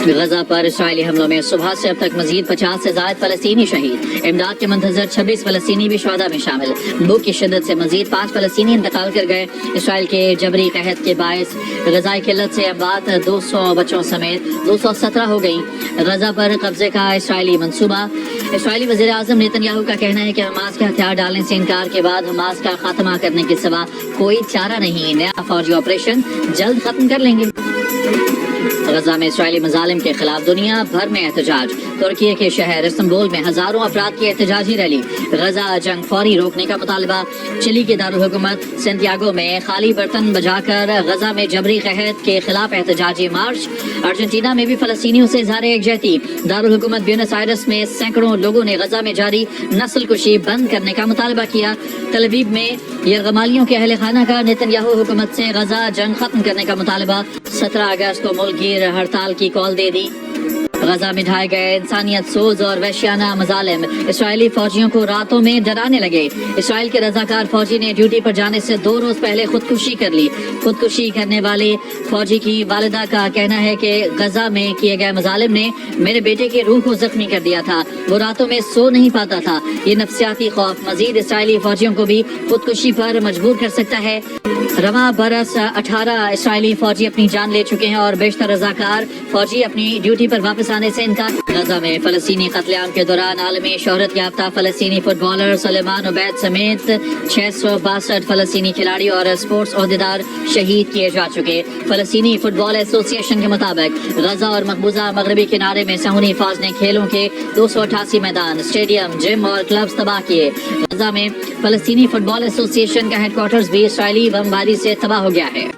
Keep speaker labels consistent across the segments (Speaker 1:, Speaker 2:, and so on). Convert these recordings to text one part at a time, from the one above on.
Speaker 1: गजा पर इसराइली हमलों में सुबह से अब तक मजीद 50 से ज्यादा फलस्तीनी शहीद। इमदाद के मंतजर 26 फलस्तीनी भी शुहदा में शामिल। भूख की शिद्दत से मजीद 5 फलस्तीनी इंतकाल कर गए। इसराइल के जबरी कहत के बायस गजाई किल्लत से अमवात 200 बच्चों समेत 217 हो गई। गजा पर कब्जे का इसराइली मंसूबा। इसराइली वज़ीर आज़म नेतन्याहू का कहना है कि हमास के हथियार डालने से इनकार के बाद हमास का खात्मा करने के सिवा कोई चारा नहीं। नया फौजी ऑपरेशन जल्द खत्म कर लेंगे। गजा में इसराइली मजालिम के खिलाफ दुनिया भर में एहतजाज। तुर्की के शहर इस्तांबुल में हजारों अफराद की एहतजाजी रैली। गजा जंग फौरी रोकने का मुतालबा। चिली के दारुल हुकूमत सेंटियागो में खाली बर्तन बजाकर गजा में जबरी कहत के खिलाफ एहतजाजी मार्च। अर्जेंटीना में भी फलस्तीनियों से इज़हार यकजहती। दारुल हुकूमत ब्यूनस आयरस में सैकड़ों लोगों ने गजा में जारी नस्ल कुशी बंद करने का मुतालबा किया। तल अवीव में यरगमालियों के अहल खाना का नेतन्याहू हुकूमत से गजा जंग खत्म करने का मुतालबा। 17 अगस्त को मुल्क गिर हड़ताल की कॉल दे दी। गजा में ढाए गए इंसानियत सोज और वहशियाना मजालिम। इसराइली फौजियों को रातों में डराने लगे। इसराइल के रजाकार फौजी ने ड्यूटी पर जाने से 2 रोज पहले खुदकुशी कर ली। खुदकुशी करने वाले फौजी की वालिदा का कहना है कि गजा में किए गए मजालिम ने मेरे बेटे की रूह को जख्मी कर दिया था। वो रातों में सो नहीं पाता था। ये नफ्सियाती खौफ मजीद इसराइली फौजियों को भी खुदकुशी पर मजबूर कर सकता है। रवा बरस 18 इसराइली फौजी अपनी जान ले चुके हैं और बेशतर रजाकार फौजी अपनी ड्यूटी पर वापस आने से इनकार। गजा में फलस्तीनी कत्लेआम के दौरान आलमी शोहरत याफ्ता फलस्तीनी फुटबॉलर सलेमान उबैद समेत 662 फलस्तीनी खिलाड़ी और स्पोर्ट्स ओहदेदार शहीद किए जा चुके। फलस्तीनी फुटबॉल एसोसिएशन के मुताबिक गजा और मकबूजा मगरबी किनारे में सहूनी फौज ने खेलों के 288 मैदान, स्टेडियम, जिम और क्लब्स तबाह किए। गजा में फलस्तीनी फुटबॉल एसोसिएशन का हेडक्वार्टर्स भी इसराइली बमबारी से तबाह हो गया है।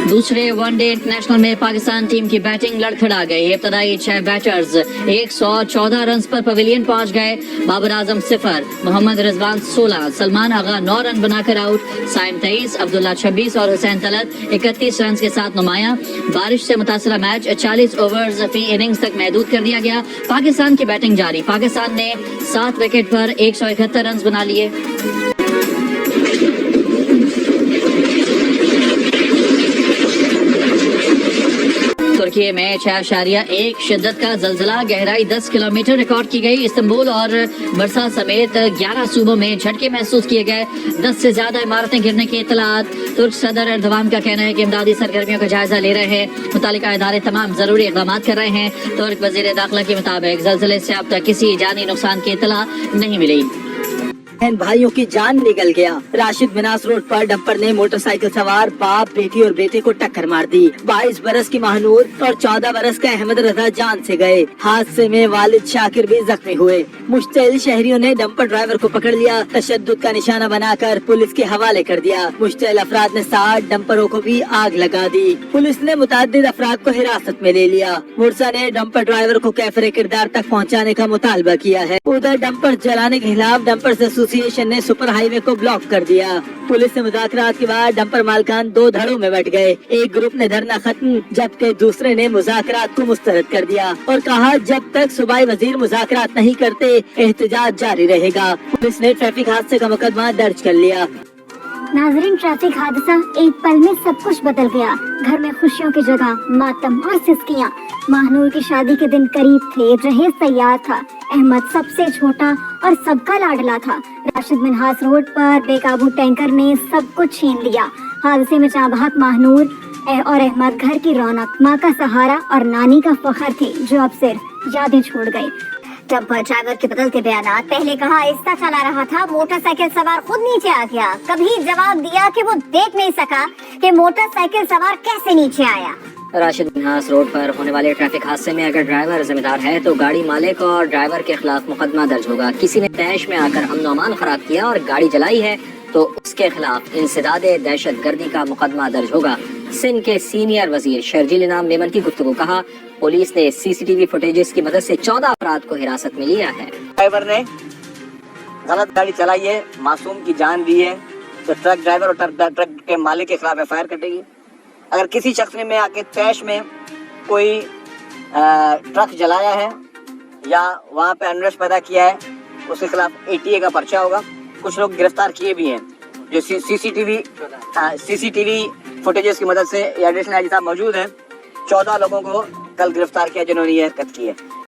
Speaker 1: दूसरे वनडे इंटरनेशनल में पाकिस्तान टीम की बैटिंग लड़खड़ा गई। इब्तदाई 6 बैटर्स 114 रन पर पवेलियन पहुंच गए। बाबर आजम 0, मोहम्मद रिजवान 16, सलमान आगा 9 रन बनाकर आउट, साइम 23, अब्दुल्ला 26 और हुसैन तलत 31 रन के साथ नुमाया। बारिश से मुतासरा मैच 40 ओवर्स फी इनिंग्स तक महदूद कर दिया गया। पाकिस्तान की बैटिंग जारी। पाकिस्तान ने 7 विकेट पर 171 रन बना लिए। तुर्की में 6.1 शिद्दत का जलजला, गहराई 10 किलोमीटर रिकॉर्ड की गई। इस्तांबुल और बरसा समेत 11 सूबों में झटके महसूस किए गए। 10 से ज्यादा इमारतें गिरने की इतलात। तुर्क सदर एर्दोगान का कहना है कि इमदादी सरगर्मियों का जायजा ले रहे हैं। मुतालिका इदारे तमाम जरूरी इक़दाम कर रहे हैं। तुर्क वजीर दाखिला के मुताबिक जलजले से अब तक किसी जानी नुकसान की इतला नहीं मिली।
Speaker 2: भाइयों की जान निकल गया। राशिद मिनास रोड पर डंपर ने मोटरसाइकिल सवार बाप, बेटी और बेटे को टक्कर मार दी। 22 बरस की महानूर और 14 बरस का अहमद रजा जान से गए। हादसे में वालिद शाकिर भी जख्मी हुए। मुश्तिल शहरियों ने डंपर ड्राइवर को पकड़ लिया। तशद्दुद का निशाना बनाकर पुलिस के हवाले कर दिया। मुश्तिल अफराद ने 60 डंपरों को भी आग लगा दी। पुलिस ने मुतअद्दिद अफराद को हिरासत में ले लिया। मुर्सा ने डंपर ड्राइवर को कैफरे किरदार तक पहुँचाने का मुतालबा किया है। उधर डंपर चलाने के खिलाफ डंपर एसोसिएशन ने सुपर हाईवे को ब्लॉक कर दिया। पुलिस से मुज़ाकरात के बाद डंपर मालकान 2 धड़ों में बैठ गए। एक ग्रुप ने धरना खत्म जबकि दूसरे ने मुज़ाकरात को मुस्तरद कर दिया और कहा जब तक सूबाई वजीर मुज़ाकरात नहीं करते एहतजाज जारी रहेगा। पुलिस ने ट्रैफिक हादसे का मुकदमा दर्ज कर लिया।
Speaker 3: नाजरीन, ट्रैफिक हादसा एक पल में सब कुछ बदल गया। घर में खुशियों की जगह मातम और सिसकियाँ। महानूर की शादी के दिन करीब थे, जहेज तैयार था। अहमद सबसे छोटा और सबका लाडला था। राशिद मिन्हास रोड पर बेकाबू टैंकर ने सब कुछ छीन लिया। हादसे में चाबहाक महानूर और अहमद घर की रौनक, माँ का सहारा और नानी का फख्र थे जो अब सिर्फ यादें छोड़ गए। डंपर ड्राइवर के बदलते बयानात। पहले कहा आहिस्ता चला रहा था, मोटरसाइकिल सवार खुद नीचे आ गया। कभी जवाब दिया कि वो देख नहीं सका कि मोटरसाइकिल सवार कैसे नीचे आया।
Speaker 1: राशिद मिन्हास रोड पर होने वाले ट्रैफिक हादसे में अगर ड्राइवर जिम्मेदार है तो गाड़ी मालिक और ड्राइवर के खिलाफ मुकदमा दर्ज होगा। किसी ने तैश में आकर अमन व अमान खराब किया और गाड़ी जलाई है तो उसके खिलाफ इंसदादे दहशत गर्दी का मुकदमा दर्ज होगा। सिंध के सीनियर वजीर शर्जील इनाम मेमन की गुफ्तगू। कहा पुलिस ने सीसीटीवी फुटेजेस की मदद से 14 अफराद को हिरासत में लिया है।
Speaker 4: ड्राइवर ने गलत गाड़ी चलाई है, मासूम की जान दी है तो ट्रक ड्राइवर और ट्रक के मालिक के खिलाफ एफआईआर कटेगी। अगर किसी शख्स ने में आके तैश में कोई ट्रक जलाया है या वहाँ पे अनरेस्ट पैदा किया है उसके खिलाफ एटीए का पर्चा होगा। कुछ लोग गिरफ्तार किए भी हैं जो सीसीटीवी फुटेजेस की मदद से एडिशनल आईजी साहब मौजूद हैं। 14 लोगों को कल गिरफ्तार किया जिन्होंने ये हरकत की है।